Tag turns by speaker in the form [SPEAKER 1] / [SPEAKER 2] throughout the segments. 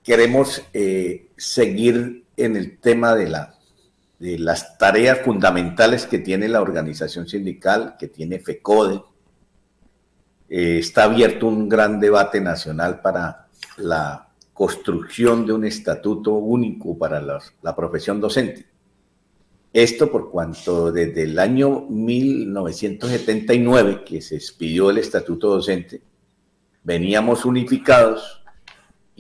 [SPEAKER 1] queremos seguir en el tema de las tareas fundamentales que tiene la organización sindical, que tiene FECODE. Está abierto un gran debate nacional para la construcción de un estatuto único para la profesión docente. Esto por cuanto desde el año 1979, que se expidió el estatuto docente, veníamos unificados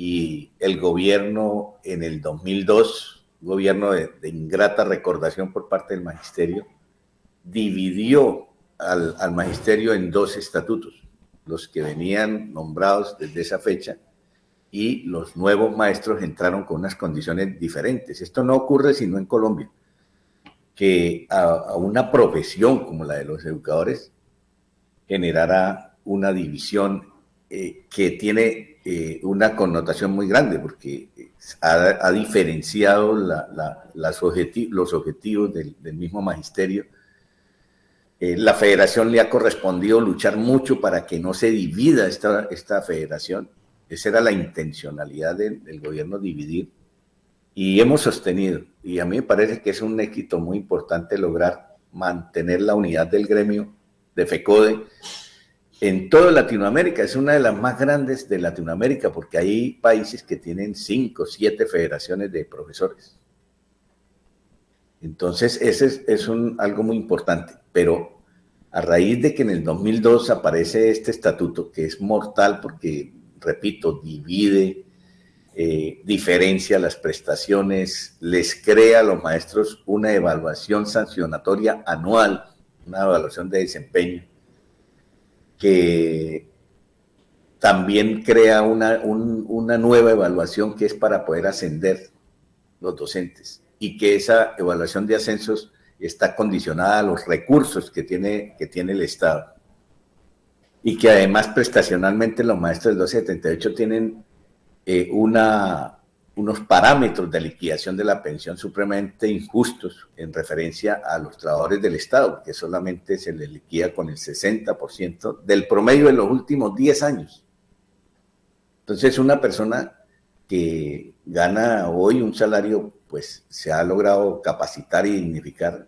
[SPEAKER 1] y el gobierno en el 2002, gobierno de ingrata recordación por parte del magisterio, dividió al magisterio en dos estatutos, los que venían nombrados desde esa fecha, y los nuevos maestros entraron con unas condiciones diferentes. Esto no ocurre sino en Colombia, que a una profesión como la de los educadores generará una división que tiene una connotación muy grande, porque ha diferenciado los objetivos del mismo magisterio. La federación le ha correspondido luchar mucho para que no se divida esta federación. Esa era la intencionalidad del gobierno, dividir. Y hemos sostenido, y a mí me parece que es un éxito muy importante lograr mantener la unidad del gremio de FECODE en toda Latinoamérica. Es una de las más grandes de Latinoamérica, porque hay países que tienen 5, 7 federaciones de profesores. Entonces, ese es algo muy importante. Pero a raíz de que en el 2002 aparece este estatuto, que es mortal porque, repito, divide, diferencia las prestaciones, les crea a los maestros una evaluación sancionatoria anual, una evaluación de desempeño, que también crea una nueva evaluación que es para poder ascender los docentes, y que esa evaluación de ascensos está condicionada a los recursos que tiene el Estado, y que además prestacionalmente los maestros del 1278 tienen unos parámetros de liquidación de la pensión supremamente injustos en referencia a los trabajadores del Estado, que solamente se les liquida con el 60% del promedio de los últimos 10 años. Entonces, una persona que gana hoy un salario, pues se ha logrado capacitar y dignificar,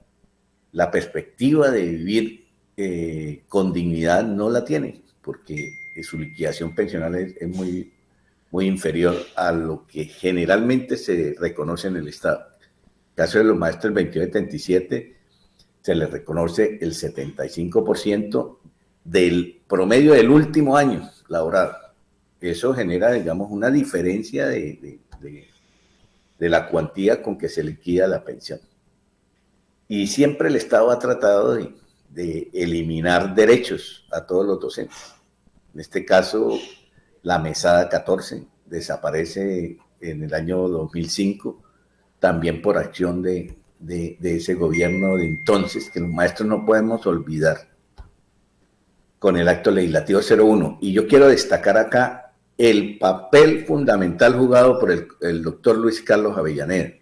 [SPEAKER 1] la perspectiva de vivir con dignidad no la tiene, porque su liquidación pensional es muy inferior a lo que generalmente se reconoce en el Estado. En el caso de los maestros del 2277, se les reconoce el 75% del promedio del último año laboral. Eso genera, digamos, una diferencia de la cuantía con que se liquida la pensión. Y siempre el Estado ha tratado de eliminar derechos a todos los docentes. En este caso, la mesada 14 desaparece en el año 2005, también por acción de ese gobierno de entonces, que los maestros no podemos olvidar, con el acto legislativo 01. Y yo quiero destacar acá el papel fundamental jugado por el doctor Luis Carlos Avellaneda,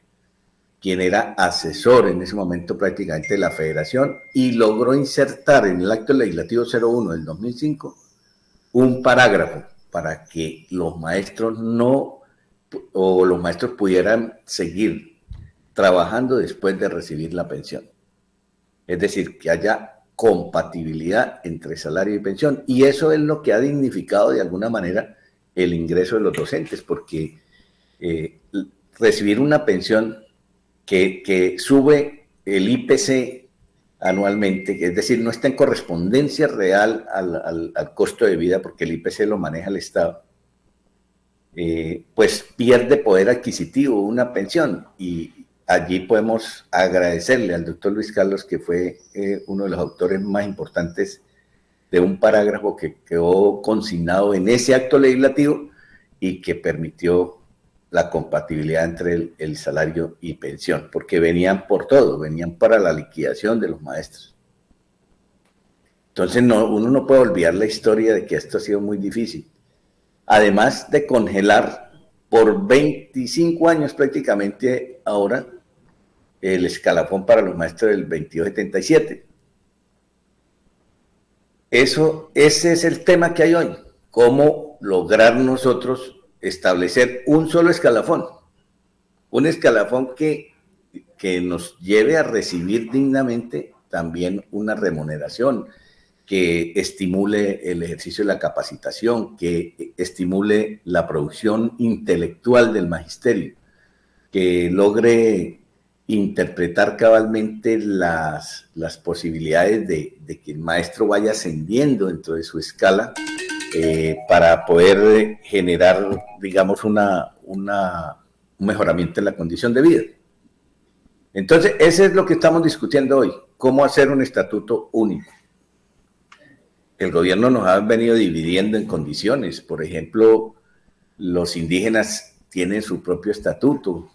[SPEAKER 1] quien era asesor en ese momento prácticamente de la federación, y logró insertar en el acto legislativo 01 del 2005 un parágrafo para que los maestros pudieran seguir trabajando después de recibir la pensión. Es decir, que haya compatibilidad entre salario y pensión. Y eso es lo que ha dignificado de alguna manera el ingreso de los docentes, porque recibir una pensión que sube el IPC anualmente, es decir, no está en correspondencia real al costo de vida, porque el IPC lo maneja el Estado, pues pierde poder adquisitivo una pensión. Y allí podemos agradecerle al doctor Luis Carlos, que fue uno de los autores más importantes de un parágrafo que quedó consignado en ese acto legislativo y que permitió la compatibilidad entre el salario y pensión, porque venían por todo, venían para la liquidación de los maestros. Entonces uno no puede olvidar la historia de que esto ha sido muy difícil. Además de congelar por 25 años prácticamente ahora el escalafón para los maestros del 2277. Ese es el tema que hay hoy. ¿Cómo lograr nosotros establecer un solo escalafón, un escalafón que nos lleve a recibir dignamente también una remuneración, que estimule el ejercicio de la capacitación, que estimule la producción intelectual del magisterio, que logre interpretar cabalmente las posibilidades de que el maestro vaya ascendiendo dentro de su escala para poder generar, digamos, un mejoramiento en la condición de vida. Entonces, eso es lo que estamos discutiendo hoy, cómo hacer un estatuto único. El gobierno nos ha venido dividiendo en condiciones. Por ejemplo, los indígenas tienen su propio estatuto.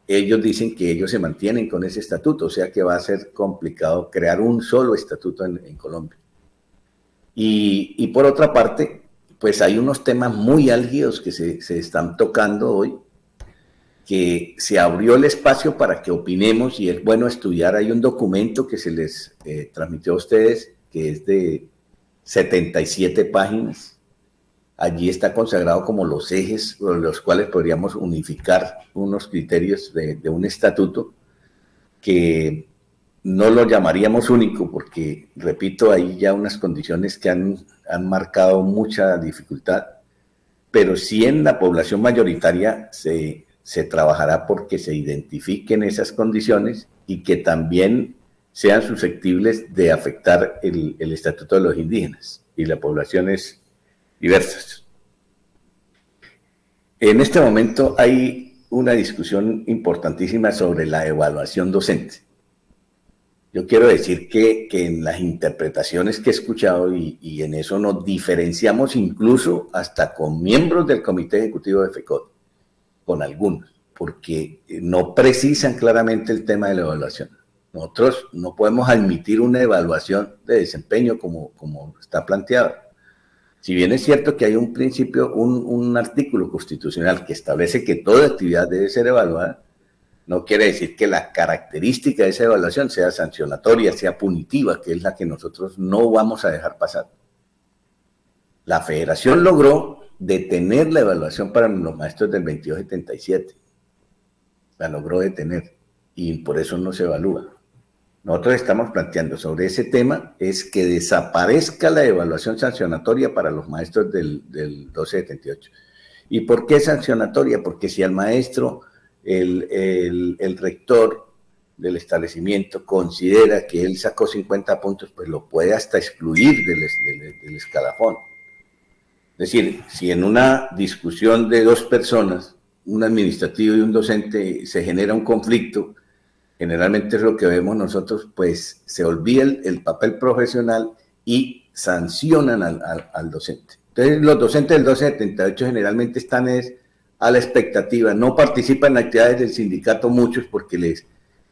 [SPEAKER 1] Ellos dicen que ellos se mantienen con ese estatuto, o sea que va a ser complicado crear un solo estatuto en Colombia. Y por otra parte, pues hay unos temas muy álgidos que se están tocando hoy, que se abrió el espacio para que opinemos y es bueno estudiar. Hay un documento que se les transmitió a ustedes, que es de 77 páginas. Allí está consagrado como los ejes por los cuales podríamos unificar unos criterios de un estatuto que no lo llamaríamos único porque, repito, hay ya unas condiciones que han marcado mucha dificultad, pero sí en la población mayoritaria se trabajará porque se identifiquen esas condiciones y que también sean susceptibles de afectar el estatuto de los indígenas y las poblaciones diversas. En este momento hay una discusión importantísima sobre la evaluación docente. Yo quiero decir que en las interpretaciones que he escuchado, y en eso nos diferenciamos incluso hasta con miembros del Comité Ejecutivo de FECODE, con algunos, porque no precisan claramente el tema de la evaluación. Nosotros no podemos admitir una evaluación de desempeño como está planteado. Si bien es cierto que hay un principio, un artículo constitucional que establece que toda actividad debe ser evaluada, no quiere decir que la característica de esa evaluación sea sancionatoria, sea punitiva, que es la que nosotros no vamos a dejar pasar. La federación logró detener la evaluación para los maestros del 2277. La logró detener y por eso no se evalúa. Nosotros estamos planteando sobre ese tema es que desaparezca la evaluación sancionatoria para los maestros del 1278. ¿Y por qué sancionatoria? Porque si al maestro el rector del establecimiento considera que él sacó 50 puntos, pues lo puede hasta excluir del escalafón. Es decir, si en una discusión de dos personas, un administrativo y un docente, se genera un conflicto, generalmente es lo que vemos nosotros, pues se olvida el papel profesional y sancionan al docente. Entonces los docentes del 1278 generalmente están a la expectativa, no participan en actividades del sindicato muchos porque les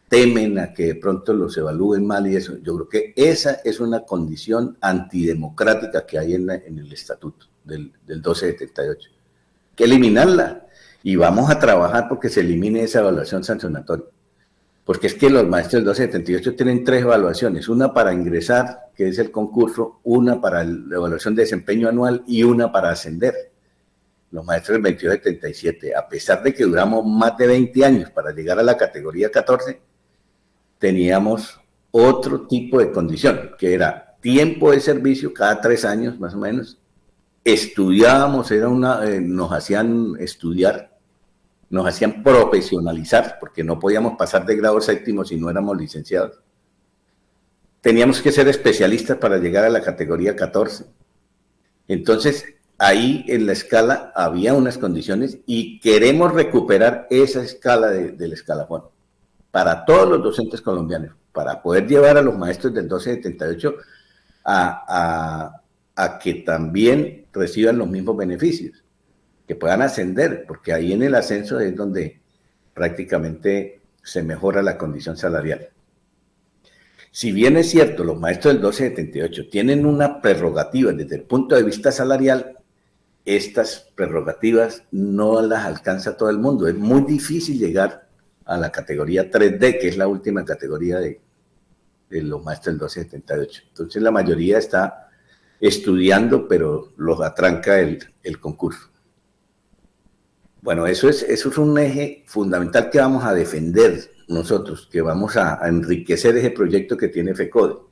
[SPEAKER 1] temen a que de pronto los evalúen mal y eso. Yo creo que esa es una condición antidemocrática que hay en el estatuto del 1278. Hay que eliminarla y vamos a trabajar porque se elimine esa evaluación sancionatoria. Porque es que los maestros del 1278 tienen 3 evaluaciones, una para ingresar, que es el concurso, una para la evaluación de desempeño anual y una para ascender. Los maestros del 2277, a pesar de que duramos más de 20 años para llegar a la categoría 14, teníamos otro tipo de condición, que era tiempo de servicio cada 3 años más o menos. Estudiábamos, nos hacían estudiar, nos hacían profesionalizar, porque no podíamos pasar de grado séptimo si no éramos licenciados. Teníamos que ser especialistas para llegar a la categoría 14. Entonces, ahí en la escala había unas condiciones y queremos recuperar esa escala del escalafón para todos los docentes colombianos, para poder llevar a los maestros del 1278 a que también reciban los mismos beneficios, que puedan ascender, porque ahí en el ascenso es donde prácticamente se mejora la condición salarial. Si bien es cierto, los maestros del 1278 tienen una prerrogativa desde el punto de vista salarial, estas prerrogativas no las alcanza todo el mundo. Es muy difícil llegar a la categoría 3D, que es la última categoría de los maestros del 1278. Entonces la mayoría está estudiando, pero los atranca el concurso. Bueno, eso es un eje fundamental que vamos a defender nosotros, que vamos a enriquecer ese proyecto que tiene FECODE.